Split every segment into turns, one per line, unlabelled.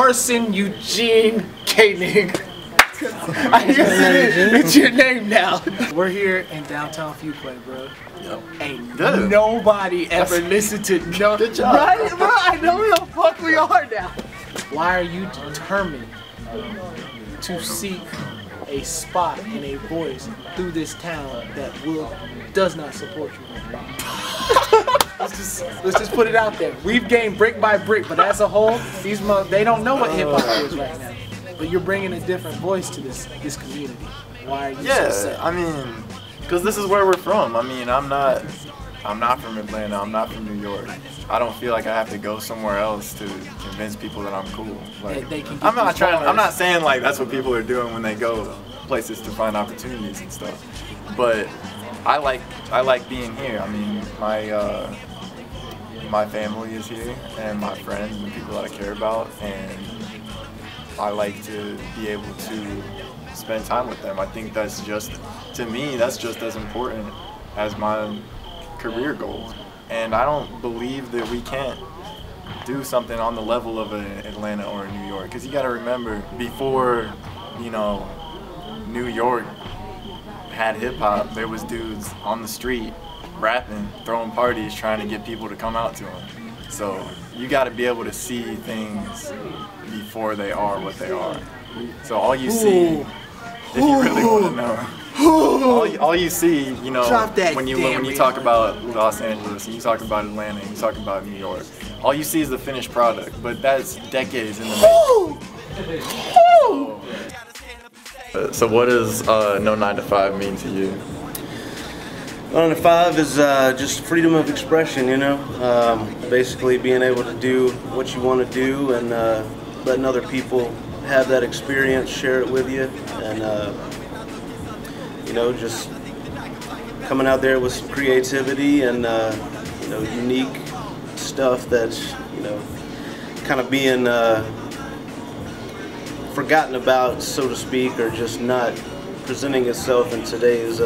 Carson Eugene Koenig. I guess it's your name now. We're here in downtown Fuquay, bro. Yep. Ain't nobody ever listened to no.
Good job.
Right, bro? I know who the fuck we are now. Why are you determined to seek a spot and a voice through this town that does not support you? Let's just put it out there. We've gained brick by brick, but as a whole, they don't know what hip hop is right now. But you're bringing a different voice to this community. Why are you so sad?
I mean, because this is where we're from. I mean, I'm not from Atlanta. I'm not from New York. I don't feel like I have to go somewhere else to convince people that I'm cool. Like, I'm not saying like that's what people are doing when they go places to find opportunities and stuff. But I like being here. I mean, my family is here and my friends and the people that I care about, and I like to be able to spend time with them. I think that's just, to me, that's just as important as my career goals. And I don't believe that we can't do something on the level of an Atlanta or a New York. Because you got to remember, before, you know, New York had hip hop, there was dudes on the street rapping, throwing parties, trying to get people to come out to them. So you got to be able to see things before they are what they are. So all you see, if you really want to know, all you see, you know, when you talk about Los Angeles and you talk about Atlanta and you talk about New York, all you see is the finished product. But that's decades in the making. So what does No 9 to 5 mean to you?
9 to 5 is just freedom of expression, you know. Basically being able to do what you want to do and letting other people have that experience, share it with you, and you know, just coming out there with some creativity and you know, unique stuff that's, you know, kind of being forgotten about, so to speak, or just not presenting itself in today's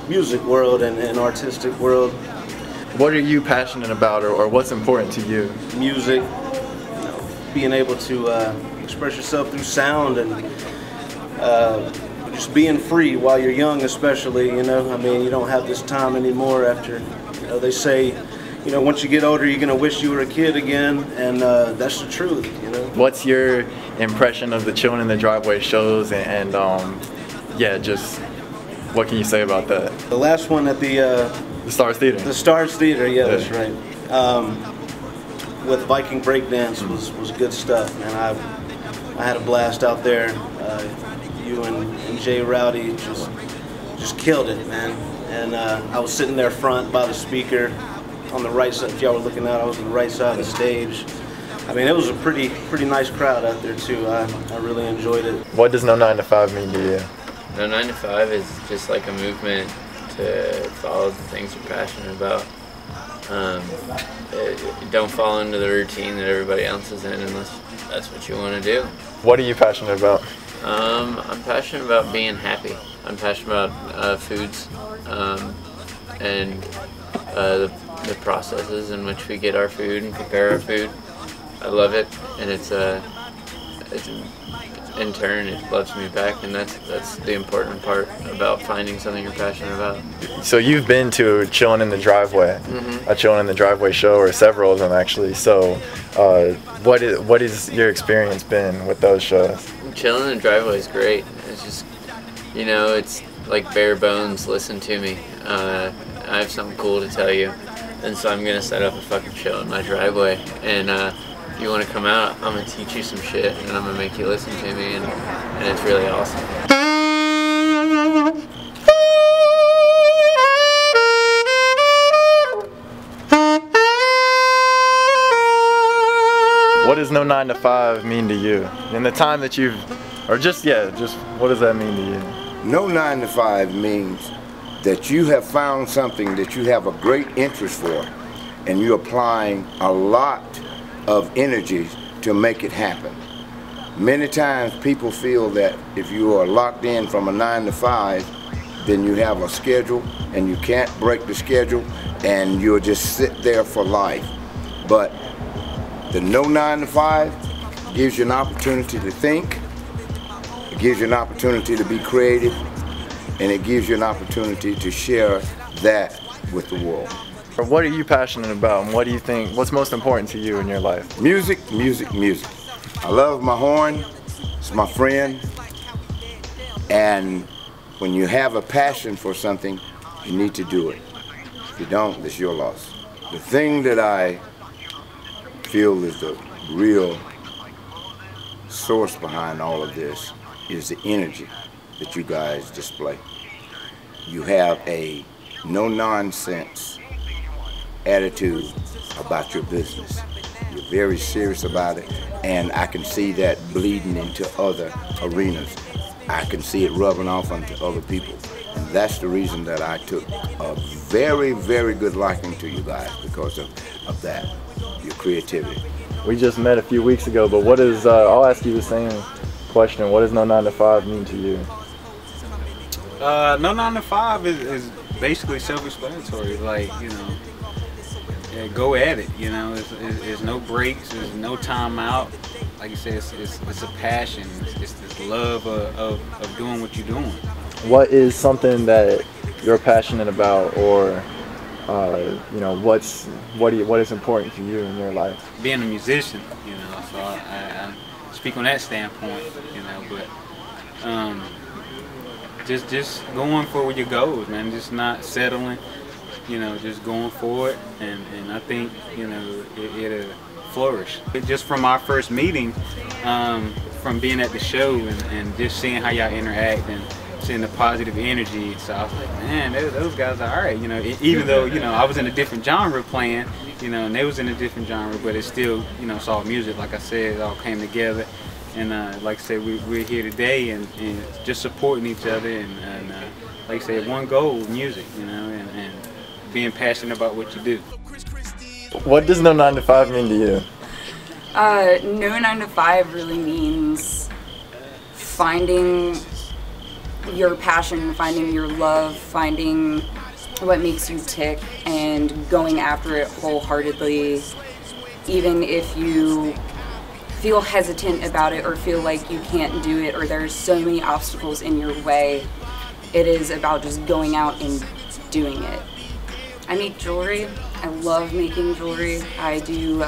music world and artistic world.
What are you passionate about, or what's important to you?
Music, you know, being able to express yourself through sound, and just being free while you're young, especially, you know. I mean, you don't have this time anymore after, you know, they say, you know, once you get older, you're gonna wish you were a kid again, and that's the truth, you know.
What's your impression of the Chillin' in the Driveway shows, and yeah, just what can you say about that?
The last one at the
Stars Theater.
The Stars Theater, yeah, that's right. With Viking Breakdance was good stuff, man. I had a blast out there. You and Jay Rowdy just killed it, man. And I was sitting there front by the speaker on the right side. If y'all were looking out, I was on the right side of the stage. I mean, it was a pretty nice crowd out there too. I really enjoyed it.
What does No 9 to 5 mean to you?
No 9 to 5 is just like a movement to follow the things you're passionate about. Don't fall into the routine that everybody else is in unless that's what you want to do.
What are you passionate about?
I'm passionate about being happy. I'm passionate about foods and the processes in which we get our food and prepare our food. I love it, and it's in turn it loves me back, and that's the important part about finding something you're passionate about.
So you've been to Chillin' in the Driveway, a Chillin' in the Driveway show, or several of them actually. So what is your experience been with those shows?
Chillin' in the Driveway is great. It's just, you know, it's like bare bones, listen to me. I have something cool to tell you, and so I'm gonna set up a fucking show in my driveway, and if you want to come out, I'm going to teach you some shit, and I'm going to make you listen to me, and it's really awesome.
What does No 9 to 5 mean to you? In the time that you've, or just what does that mean to you?
No 9 to 5 means that you have found something that you have a great interest for, and you're applying a lot of energy to make it happen. Many times people feel that if you are locked in from a 9 to 5, then you have a schedule and you can't break the schedule and you'll just sit there for life. But the No 9 to 5 gives you an opportunity to think, it gives you an opportunity to be creative, and it gives you an opportunity to share that with the world.
What are you passionate about, and what do you think, what's most important to you in your life?
Music, music, music. I love my horn, it's my friend, and when you have a passion for something, you need to do it. If you don't, it's your loss. The thing that I feel is the real source behind all of this is the energy that you guys display. You have a no-nonsense attitude about your business. You're very serious about it, and I can see that bleeding into other arenas. I can see it rubbing off onto other people. And that's the reason that I took a very, very good liking to you guys, because of that, your creativity.
We just met a few weeks ago, but what is, I'll ask you the same question, what does No9to5 mean to you?
No9to5 is basically self-explanatory. Like, you know, yeah, go at it. You know, there's no breaks, there's no time out. Like you said, it's a passion. It's this love of doing what you're doing.
What is something that you're passionate about, or you know, what is important to you in your life?
Being a musician, you know, so I speak on that standpoint, you know, but just going for your goals, man, just not settling, you know, just going for it, and I think, you know, it'll flourish. Just from our first meeting, from being at the show and just seeing how y'all interact and seeing the positive energy, so I was like, man, those guys are alright, you know, even though, you know, I was in a different genre playing, you know, and they was in a different genre, but it's still, you know, it's all music. Like I said, it all came together, and like I said, we're here today and just supporting each other, and like I said, one goal, music, you know, and being passionate about what you do.
What does No9to5 mean to you?
No9to5 really means finding your passion, finding your love, finding what makes you tick, and going after it wholeheartedly, even if you feel hesitant about it or feel like you can't do it or there's so many obstacles in your way. It is about just going out and doing it. I make jewelry. I love making jewelry. I do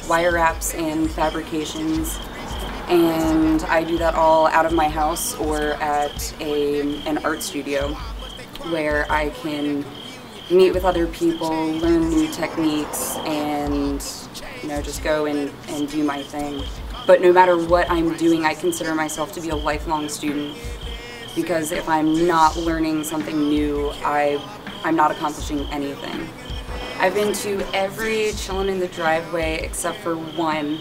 wire wraps and fabrications, and I do that all out of my house or at an art studio where I can meet with other people, learn new techniques, and, you know, just go and do my thing. But no matter what I'm doing, I consider myself to be a lifelong student, because if I'm not learning something new, I'm not accomplishing anything. I've been to every Chillin' in the Driveway except for one.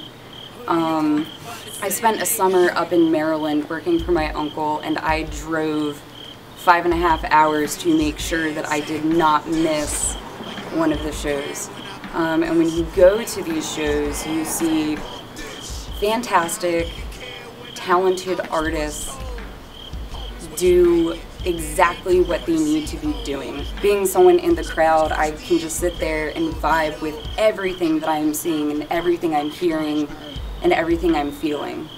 I spent a summer up in Maryland working for my uncle, and I drove 5.5 hours to make sure that I did not miss one of the shows. And when you go to these shows, you see fantastic, talented artists do exactly what they need to be doing. Being someone in the crowd, I can just sit there and vibe with everything that I'm seeing and everything I'm hearing and everything I'm feeling.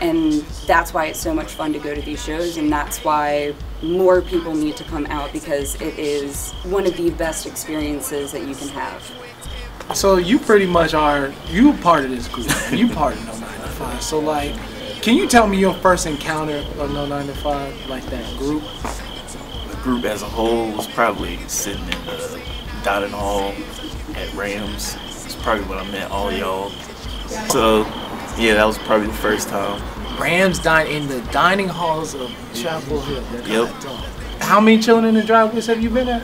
And that's why it's so much fun to go to these shows, and that's why more people need to come out, because it is one of the best experiences that you can have.
So you pretty much are, you part of this group, you part of No9to5. So like, can you tell me your first encounter of No9to5, like that group?
The group as a whole was probably sitting in the dining hall at Rams. It's probably when I met all y'all. So yeah, that was probably the first time.
Rams dine in the dining halls of Chapel Hill.
Yep.
How many Chillin' in the Driveways have you been at?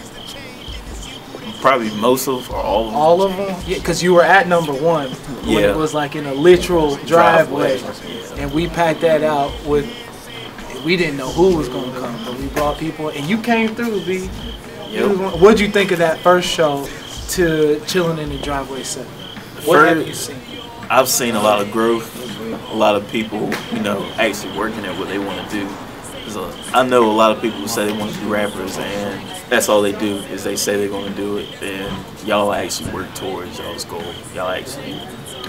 Probably most of or all of them.
All of them? Yeah, because you were at number one when it was like in a literal driveway. And we packed that out with, we didn't know who was going to come, but we brought people, and you came through, B.
Yep.
What'd you think of that first show to Chillin' in the Driveway set? What have you seen?
I've seen a lot of growth, a lot of people, you know, actually working at what they want to do. So I know a lot of people who say they want to be rappers, and that's all they do is they say they're going to do it, and y'all actually work towards y'all's goal. Y'all actually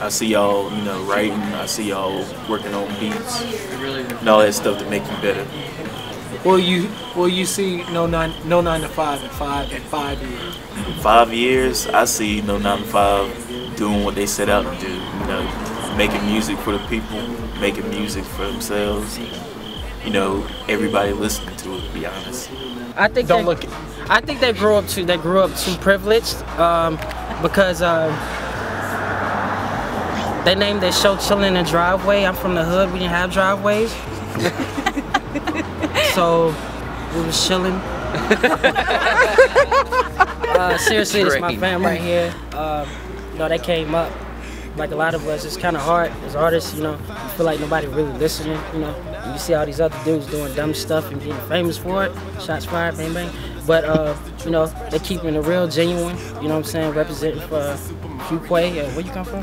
I see y'all, you know, writing. I see y'all working on beats and all that stuff to make you better.
Will you see No9to5 in 5 years?
In 5 years, I see No9to5 doing what they set out to do. You know, making music for the people, making music for themselves. You know, everybody listening to it. To be honest,
I think they grew up too privileged because they named their show "Chillin' in the Driveway." I'm from the hood. We didn't have driveways, so we was chilling. Seriously, it's my fam right here. You know, they came up. Like a lot of us, it's kind of hard as artists, you know, you feel like nobody really listening, you know, and you see all these other dudes doing dumb stuff and getting famous for it, shots fired, bang bang, but you know, they keeping it real genuine, you know what I'm saying, representing for Fuquay, where you come from?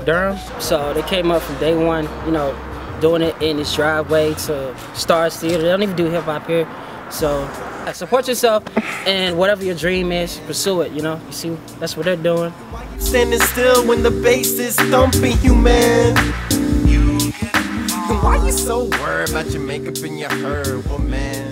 Durham. So they came up from day one, you know, doing it in this driveway to Stars Theater. They don't even do hip hop here, so support yourself and whatever your dream is, pursue it, you know, you see, that's what they're doing.
Standing still when the bass is thumping you, man. Why you so worried about your makeup and your hair, well, man?